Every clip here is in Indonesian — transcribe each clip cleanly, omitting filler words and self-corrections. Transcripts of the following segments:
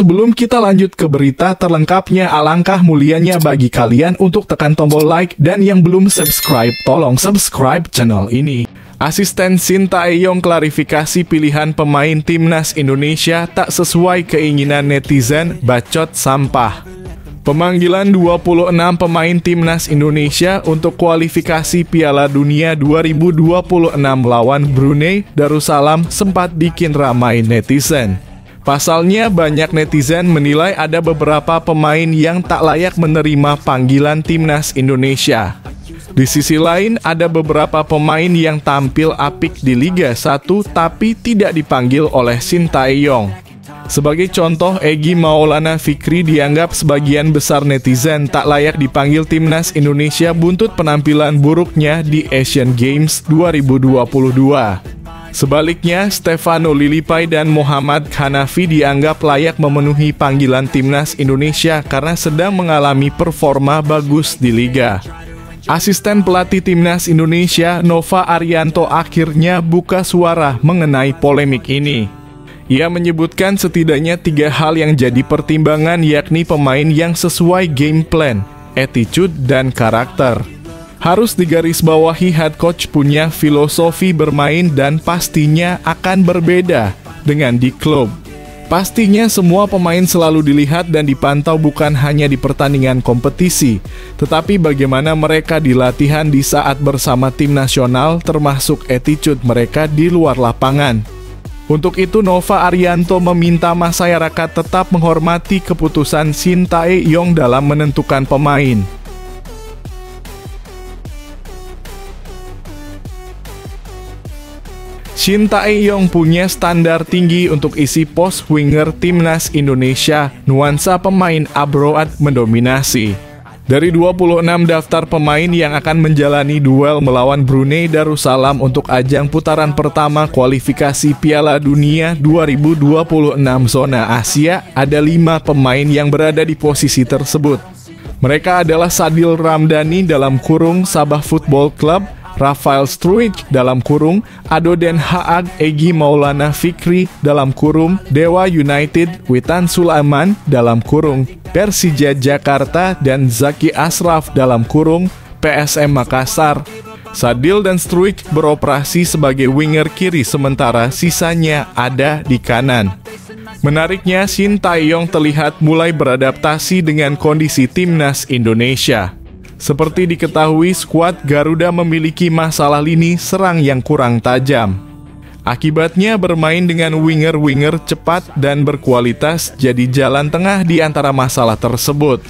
sebelum kita lanjut ke berita terlengkapnya, alangkah mulianya bagi kalian untuk tekan tombol like, dan yang belum subscribe, tolong subscribe channel ini. Asisten Shin Tae-yong klarifikasi pilihan pemain timnas Indonesia tak sesuai keinginan netizen, bacot sampah. Pemanggilan 26 pemain timnas Indonesia untuk kualifikasi Piala Dunia 2026 lawan Brunei Darussalam sempat bikin ramai netizen. Pasalnya, banyak netizen menilai ada beberapa pemain yang tak layak menerima panggilan timnas Indonesia. Di sisi lain, ada beberapa pemain yang tampil apik di Liga 1 tapi tidak dipanggil oleh Shin Tae-yong. Sebagai contoh, Egy Maulana Fikri dianggap sebagian besar netizen tak layak dipanggil timnas Indonesia buntut penampilan buruknya di Asian Games 2022. Sebaliknya, Stefano Lilipai dan Muhammad Hanafi dianggap layak memenuhi panggilan timnas Indonesia karena sedang mengalami performa bagus di liga. Asisten pelatih timnas Indonesia, Nova Arianto, akhirnya buka suara mengenai polemik ini. Ia menyebutkan setidaknya 3 hal yang jadi pertimbangan, yakni pemain yang sesuai game plan, attitude, dan karakter. Harus digarisbawahi, head coach punya filosofi bermain dan pastinya akan berbeda dengan di klub. Pastinya semua pemain selalu dilihat dan dipantau bukan hanya di pertandingan kompetisi, tetapi bagaimana mereka di latihan di saat bersama tim nasional, termasuk attitude mereka di luar lapangan. Untuk itu, Nova Arianto meminta masyarakat tetap menghormati keputusan Shin Tae-yong dalam menentukan pemain. Shin Tae-yong punya standar tinggi untuk isi pos winger timnas Indonesia, nuansa pemain abroad mendominasi. Dari 26 daftar pemain yang akan menjalani duel melawan Brunei Darussalam untuk ajang putaran pertama kualifikasi Piala Dunia 2026 zona Asia, ada 5 pemain yang berada di posisi tersebut. Mereka adalah Sadil Ramdhani dalam kurung Sabah Football Club, Rafael Struijk dalam kurung Ado Den Haag, Egy Maulana Fikri dalam kurung Dewa United, Witan Sulaiman dalam kurung Persija Jakarta, dan Zaki Ashraf dalam kurung PSM Makassar. Sadil dan Struijk beroperasi sebagai winger kiri sementara sisanya ada di kanan. Menariknya, Shin Tae-yong terlihat mulai beradaptasi dengan kondisi timnas Indonesia. Seperti diketahui, skuad Garuda memiliki masalah lini serang yang kurang tajam. Akibatnya, bermain dengan winger-winger cepat dan berkualitas jadi jalan tengah di antara masalah tersebut.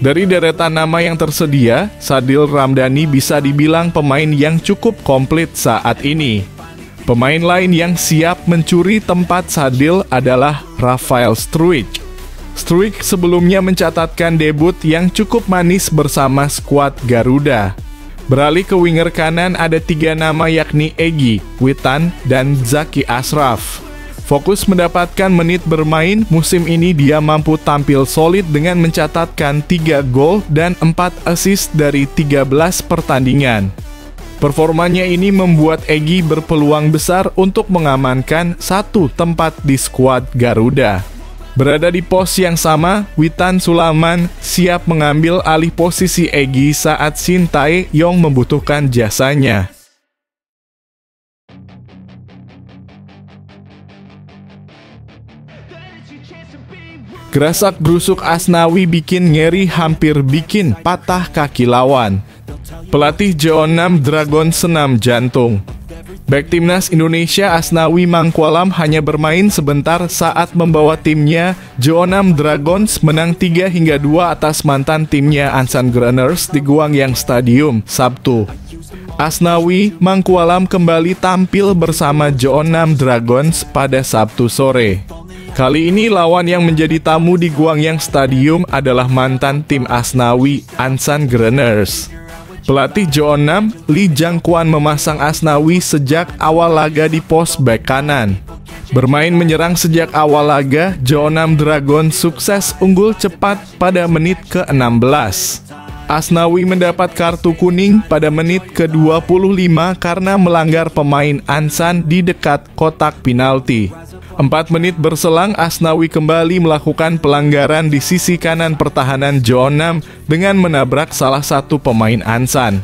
Dari deretan nama yang tersedia, Sadil Ramdhani bisa dibilang pemain yang cukup komplit saat ini. Pemain lain yang siap mencuri tempat Sadil adalah Rafael Struijk. Struijk sebelumnya mencatatkan debut yang cukup manis bersama skuad Garuda. Beralih ke winger kanan ada 3 nama, yakni Egy, Witan, dan Zaki Ashraf. Fokus mendapatkan menit bermain, musim ini dia mampu tampil solid dengan mencatatkan 3 gol dan 4 assist dari 13 pertandingan. Performanya ini membuat Egy berpeluang besar untuk mengamankan 1 tempat di skuad Garuda. Berada di pos yang sama, Witan Sulaiman siap mengambil alih posisi Egy saat Shin Tae-yong membutuhkan jasanya. Gerasak brusuk Asnawi bikin ngeri, hampir bikin patah kaki lawan. Pelatih Jeonnam Dragon senam jantung. Bek timnas Indonesia Asnawi Mangkualam hanya bermain sebentar saat membawa timnya Jeonnam Dragons menang 3-2 atas mantan timnya Ansan Gunners di Gwangyang Stadium Sabtu. Asnawi Mangkualam kembali tampil bersama Jeonnam Dragons pada Sabtu sore. Kali ini lawan yang menjadi tamu di Gwangyang Stadium adalah mantan tim Asnawi, Ansan Gunners. Pelatih Jeonnam, Lee Jang-kwan, memasang Asnawi sejak awal laga di pos bek kanan. Bermain menyerang sejak awal laga, Jeonnam Dragon sukses unggul cepat pada menit ke-16. Asnawi mendapat kartu kuning pada menit ke-25 karena melanggar pemain Ansan di dekat kotak penalti. 4 menit berselang, Asnawi kembali melakukan pelanggaran di sisi kanan pertahanan Jeonnam dengan menabrak salah satu pemain Ansan.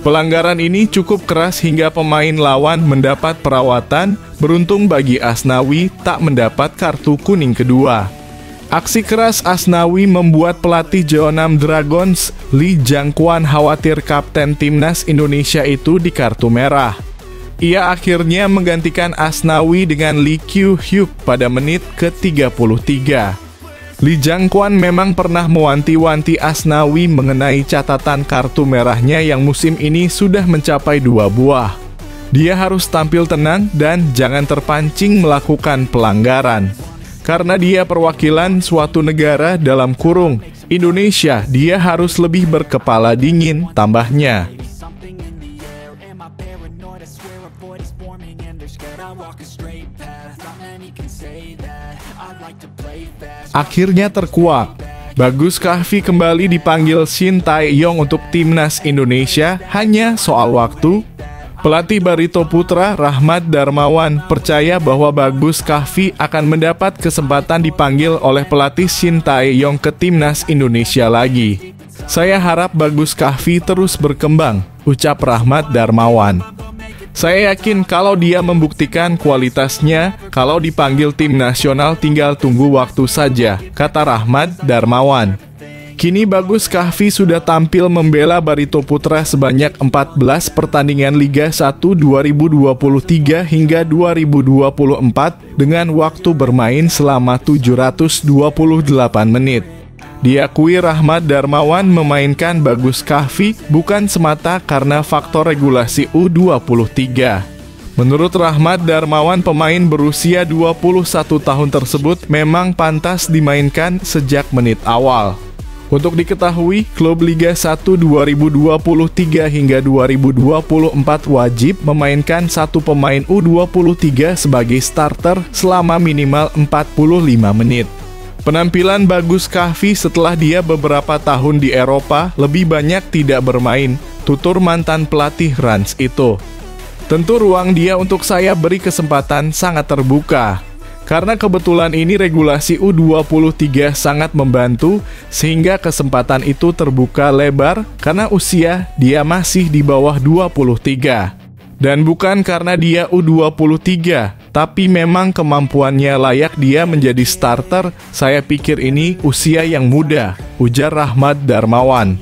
Pelanggaran ini cukup keras hingga pemain lawan mendapat perawatan. Beruntung bagi Asnawi, tak mendapat kartu kuning kedua. Aksi keras Asnawi membuat pelatih Jeonnam Dragons, Lee Jang-kwon, khawatir kapten timnas Indonesia itu di kartu merah. Ia akhirnya menggantikan Asnawi dengan Lee Kyu-hyuk pada menit ke-33. Lee Jang-kwon memang pernah mewanti-wanti Asnawi mengenai catatan kartu merahnya yang musim ini sudah mencapai 2 buah. Dia harus tampil tenang dan jangan terpancing melakukan pelanggaran. Karena dia perwakilan suatu negara dalam kurung Indonesia, dia harus lebih berkepala dingin, tambahnya. Akhirnya terkuak. Bagus Kahvi kembali dipanggil Shin Tae-yong untuk timnas Indonesia, hanya soal waktu. Pelatih Barito Putra, Rahmat Darmawan, percaya bahwa Bagus Kahvi akan mendapat kesempatan dipanggil oleh pelatih Shin Tae-yong ke timnas Indonesia lagi. Saya harap Bagus Kahvi terus berkembang, ucap Rahmat Darmawan. Saya yakin kalau dia membuktikan kualitasnya, kalau dipanggil tim nasional tinggal tunggu waktu saja, kata Rahmat Darmawan. Kini Bagus Kahvi sudah tampil membela Barito Putra sebanyak 14 pertandingan Liga 1 2023 hingga 2024 dengan waktu bermain selama 728 menit. Diakui Rahmat Darmawan memainkan Bagus Kahvi bukan semata karena faktor regulasi U23. Menurut Rahmat Darmawan, pemain berusia 21 tahun tersebut memang pantas dimainkan sejak menit awal. Untuk diketahui, klub Liga 1 2023 hingga 2024 wajib memainkan satu pemain U23 sebagai starter selama minimal 45 menit. Penampilan Bagus Kahvi setelah dia beberapa tahun di Eropa lebih banyak tidak bermain, tutur mantan pelatih Rans itu. Tentu ruang dia untuk saya beri kesempatan sangat terbuka. Karena kebetulan ini regulasi U23 sangat membantu, sehingga kesempatan itu terbuka lebar karena usia dia masih di bawah 23. Dan bukan karena dia U23, tapi memang kemampuannya layak dia menjadi starter. Saya pikir ini usia yang muda, ujar Rahmat Darmawan.